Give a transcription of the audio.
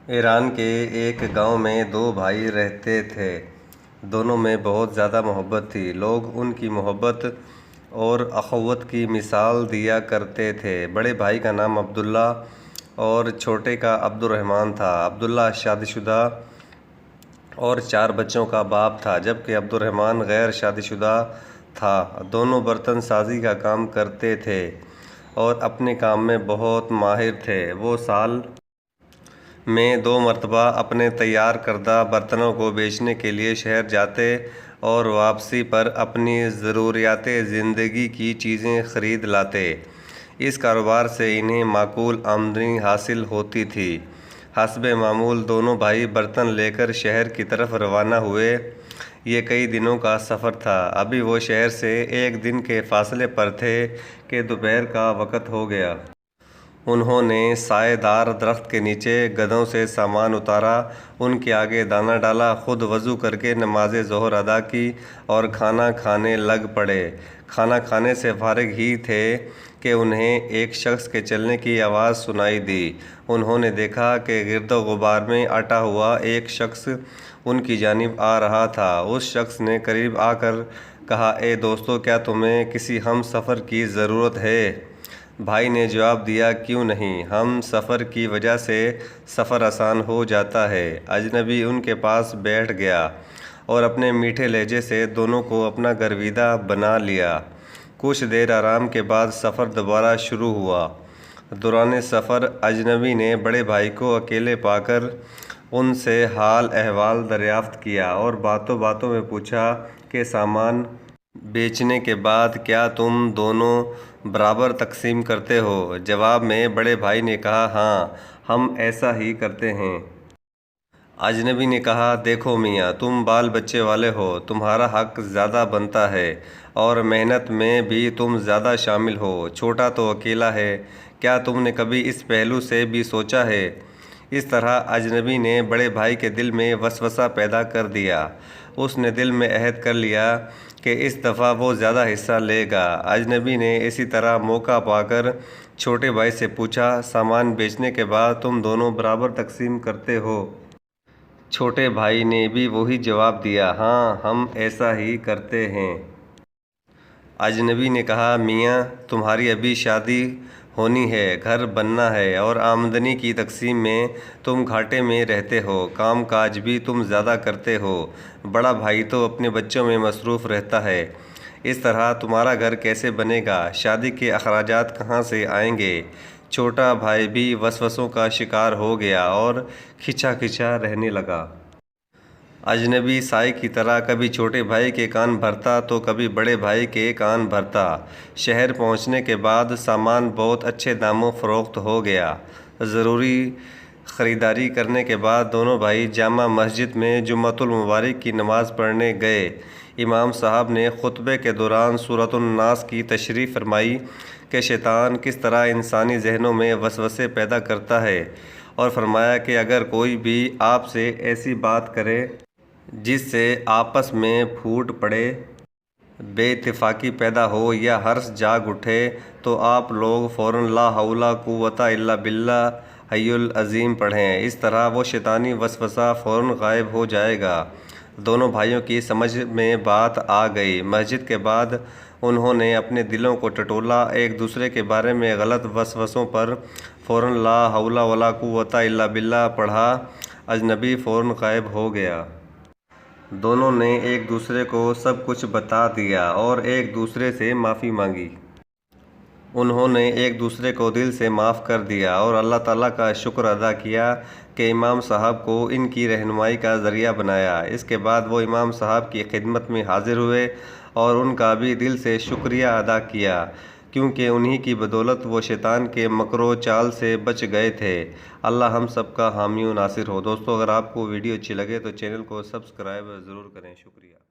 ایران کے ایک گاؤں میں دو بھائی رہتے تھے۔ دونوں میں بہت زیادہ محبت تھی۔ لوگ ان کی محبت اور اخوت کی مثال دیا کرتے تھے۔ بڑے بھائی کا نام عبداللہ اور چھوٹے کا عبد الرحمن تھا۔ عبداللہ شادی شدہ اور 4 بچوں کا باپ تھا، جبکہ عبد الرحمن غیر شادی شدہ تھا۔ دونوں برتن سازی کا کام کرتے تھے اور اپنے کام میں بہت ماہر تھے۔ وہ سال میں 2 مرتبہ اپنے تیار کردہ برتنوں کو بیچنے کے لیے شہر جاتے اور واپسی پر اپنی ضروریات زندگی کی چیزیں خرید لاتے۔ اس کاروبار سے انہیں معقول آمدنی حاصل ہوتی تھی۔ حسب معمول دونوں بھائی برتن لے کر شہر کی طرف روانہ ہوئے۔ یہ کئی دنوں کا سفر تھا۔ ابھی وہ شہر سے 1 دن کے فاصلے پر تھے کہ دوپہر کا وقت ہو گیا۔ انہوں نے سایہ دار درخت کے نیچے گدھوں سے سامان اتارا، ان کے آگے دانہ ڈالا، خود وضو کر کے نماز ظہر ادا کی اور کھانا کھانے لگ پڑے۔ کھانا کھانے سے فارغ ہی تھے کہ انہیں ایک شخص کے چلنے کی آواز سنائی دی۔ انہوں نے دیکھا کہ گرد و غبار میں اٹا ہوا ایک شخص ان کی جانب آ رہا تھا۔ اس شخص نے قریب آ کر کہا، اے دوستو، کیا تمہیں کسی ہم سفر کی ضرورت ہے؟ بھائی نے جواب دیا، کیوں نہیں، ہم سفر کی وجہ سے سفر آسان ہو جاتا ہے۔ اجنبی ان کے پاس بیٹھ گیا اور اپنے میٹھے لہجے سے دونوں کو اپنا گرویدہ بنا لیا۔ کچھ دیر آرام کے بعد سفر دوبارہ شروع ہوا۔ دوران سفر اجنبی نے بڑے بھائی کو اکیلے پا کر ان سے حال احوال دریافت کیا اور باتوں باتوں میں پوچھا کہ سامان بیچنے کے بعد کیا تم دونوں برابر تقسیم کرتے ہو؟ جواب میں بڑے بھائی نے کہا، ہاں، ہم ایسا ہی کرتے ہیں۔ اجنبی نے کہا، دیکھو میاں، تم بال بچے والے ہو، تمہارا حق زیادہ بنتا ہے اور محنت میں بھی تم زیادہ شامل ہو۔ چھوٹا تو اکیلا ہے، کیا تم نے کبھی اس پہلو سے بھی سوچا ہے؟ اس طرح اجنبی نے بڑے بھائی کے دل میں وسوسہ پیدا کر دیا۔ اس نے دل میں عہد کر لیا کہ اس دفعہ وہ زیادہ حصہ لے گا۔ اجنبی نے اسی طرح موقع پا کر چھوٹے بھائی سے پوچھا، سامان بیچنے کے بعد تم دونوں برابر تقسیم کرتے ہو؟ چھوٹے بھائی نے بھی وہی جواب دیا، ہاں، ہم ایسا ہی کرتے ہیں۔ اجنبی نے کہا، میاں، تمہاری ابھی شادی ہونی ہے، گھر بننا ہے اور آمدنی کی تقسیم میں تم گھاٹے میں رہتے ہو، کام کاج بھی تم زیادہ کرتے ہو، بڑا بھائی تو اپنے بچوں میں مصروف رہتا ہے، اس طرح تمہارا گھر کیسے بنے گا؟ شادی کے اخراجات کہاں سے آئیں گے؟ چھوٹا بھائی بھی وسوسوں کا شکار ہو گیا اور کھچا کھچا رہنے لگا۔ اجنبی سائے کی طرح کبھی چھوٹے بھائی کے کان بھرتا تو کبھی بڑے بھائی کے کان بھرتا۔ شہر پہنچنے کے بعد سامان بہت اچھے داموں فروخت ہو گیا۔ ضروری خریداری کرنے کے بعد دونوں بھائی جامع مسجد میں جمعۃ المبارک کی نماز پڑھنے گئے۔ امام صاحب نے خطبے کے دوران سورۃ الناس کی تشریح فرمائی کہ شیطان کس طرح انسانی ذہنوں میں وسوسے پیدا کرتا ہے، اور فرمایا کہ اگر کوئی بھی آپ سے ایسی بات کرے جس سے آپس میں پھوٹ پڑے، بے اتفاقی پیدا ہو یا حرص جاگ اٹھے، تو آپ لوگ فوراً لا حول ولا قوۃ الا باللہ العلی العظیم پڑھیں۔ اس طرح وہ شیطانی وسوسہ فوراً غائب ہو جائے گا۔ دونوں بھائیوں کی سمجھ میں بات آ گئی۔ مسجد کے بعد انہوں نے اپنے دلوں کو ٹٹولا، ایک دوسرے کے بارے میں غلط وسوسوں پر فوراً لا حول ولا قوۃ الا باللہ پڑھا۔ اجنبی فوراً غائب ہو گیا۔ دونوں نے ایک دوسرے کو سب کچھ بتا دیا اور ایک دوسرے سے معافی مانگی۔ انہوں نے ایک دوسرے کو دل سے معاف کر دیا اور اللہ تعالیٰ کا شکر ادا کیا کہ امام صاحب کو ان کی رہنمائی کا ذریعہ بنایا۔ اس کے بعد وہ امام صاحب کی خدمت میں حاضر ہوئے اور ان کا بھی دل سے شکریہ ادا کیا، کیونکہ انہی کی بدولت وہ شیطان کے مکر و چال سے بچ گئے تھے۔ اللہ ہم سب کا حامی و ناصر ہو۔ دوستو، اگر آپ کو ویڈیو اچھی لگے تو چینل کو سبسکرائب ضرور کریں۔ شکریہ۔